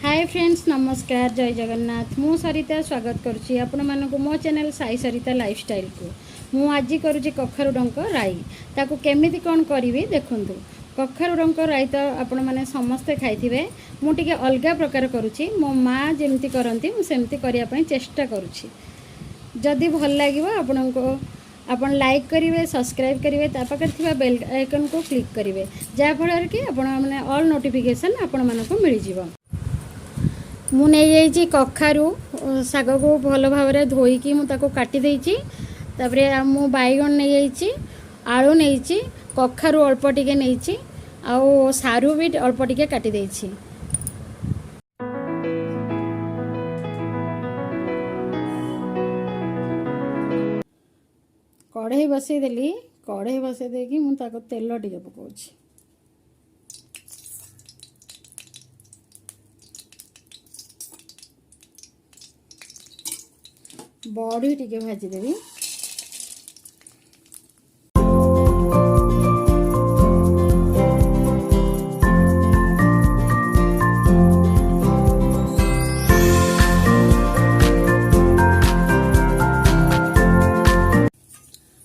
Hi friends, नमस्कार, जय जगन्नाथ। मु सरिता स्वागत करुच्ची आपण मानक मो चैनल साई सरिता लाइफस्टाइल को। मु आज करुच्ची कखारु डंक राई। ताकू केमिति कौन करी देखुंतु। कखारु डंक राई तो आपण माने समस्ते खाइथिबे। मु टिके अलगा प्रकार करुच्ची। मो माँ जेमती करंती मु सेमती करिया पई चेष्टा करुच्ची। जदि भल लागिवो आपनको आपण लाइक करेंगे, सब्सक्राइब करेंगे, पाखे थी बेल आइकन को क्लिक करेंगे, जहाँफल कि आपण मैंने ऑल नोटिफिकेशन आपण मानक मिल जाव। मु नहीं कखारु शाग को भल भाव धोईकी मुझे काटी देती। मु बैगन नहीं आलू नहीं कखारु अल्प टिके नहीं आउ सारू भी अल्प टिके काटी देती। कढ़ई बसईदेली। कढ़ई बसई देकी मुझे तेल टिके पकाउछि। बड़ी टिके भाजीदेवी।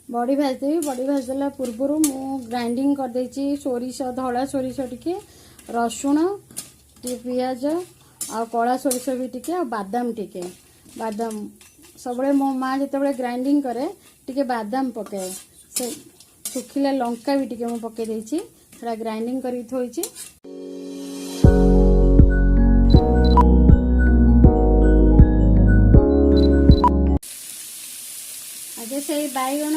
बड़ी भाजदेवी। बड़ी भाजदेला पूर्वर मु ग्राइंडिंग कर देछि सोरिष, धला सोरिष टिके, रसुण टिके, पियाज आ कला सोरिष भी टिके, आ बादाम टिके। बादाम सब मो माँ जिते ग्राइंडिंग करे टिके बादाम पकाए, से सुखिला लंका भी टिके मु पके देछि। सेटा ग्राइंडिंग करी थोइछि। आगे से बैगन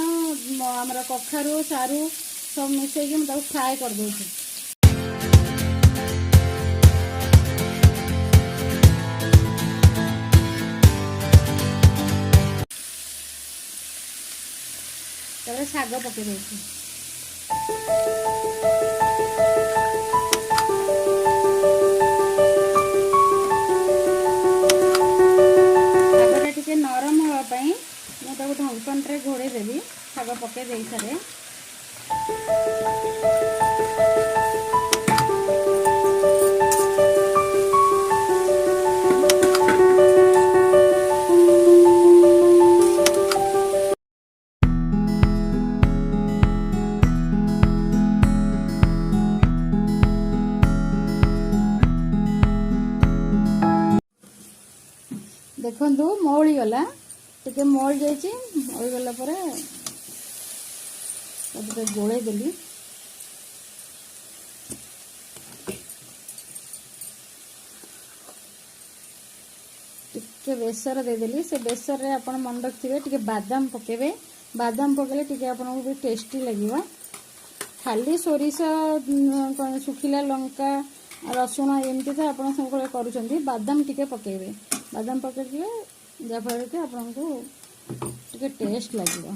आमर कखारु सारू सब मिसेकी मुझे फ्राए कर देछि। शाग पके देछि। शागटा टिके नरम होगापाई मुझे ढंकन रे घोड़े देवी। शाग पके दे सारे देखु मौली गला टिके मौल जाइए। मौली गला गोले देली। टिके बेसर देदेली। से बेसर रे आपण मन रखिथे टिके बादाम पकेबे। बादाम पकेले टिके आपन भी टेस्टी लगिवा। खाली सोरिष, सुखिला लंका, रसुण एमती तो आप सब करुँच। बादाम टिके पकेबे। बादाम पकड़े जहाँफल कि आपको टिके टेस्ट लगे।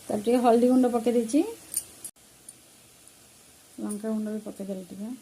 तब टिके हल्दी गुंड पके देछि। लंका गुंड भी पकेदेली टिके।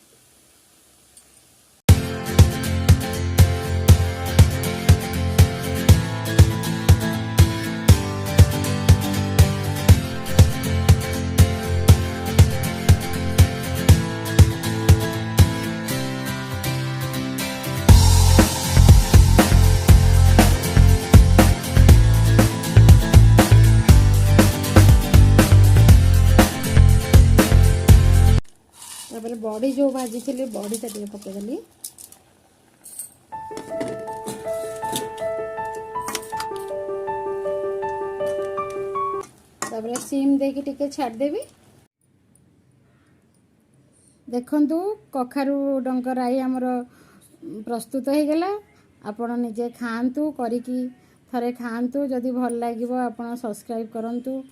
बड़ी जो भाजी थी बड़ी टा टिके पकेदेली। तापर सीम देकी टिके छाड़देवी। देखंतु कखारु डंक राई हमर प्रस्तुत हो गला। आपण निजे खांतु, करिकी थरे खांतु। जदि भल लागिवो आपण सब्सक्राइब करंतु।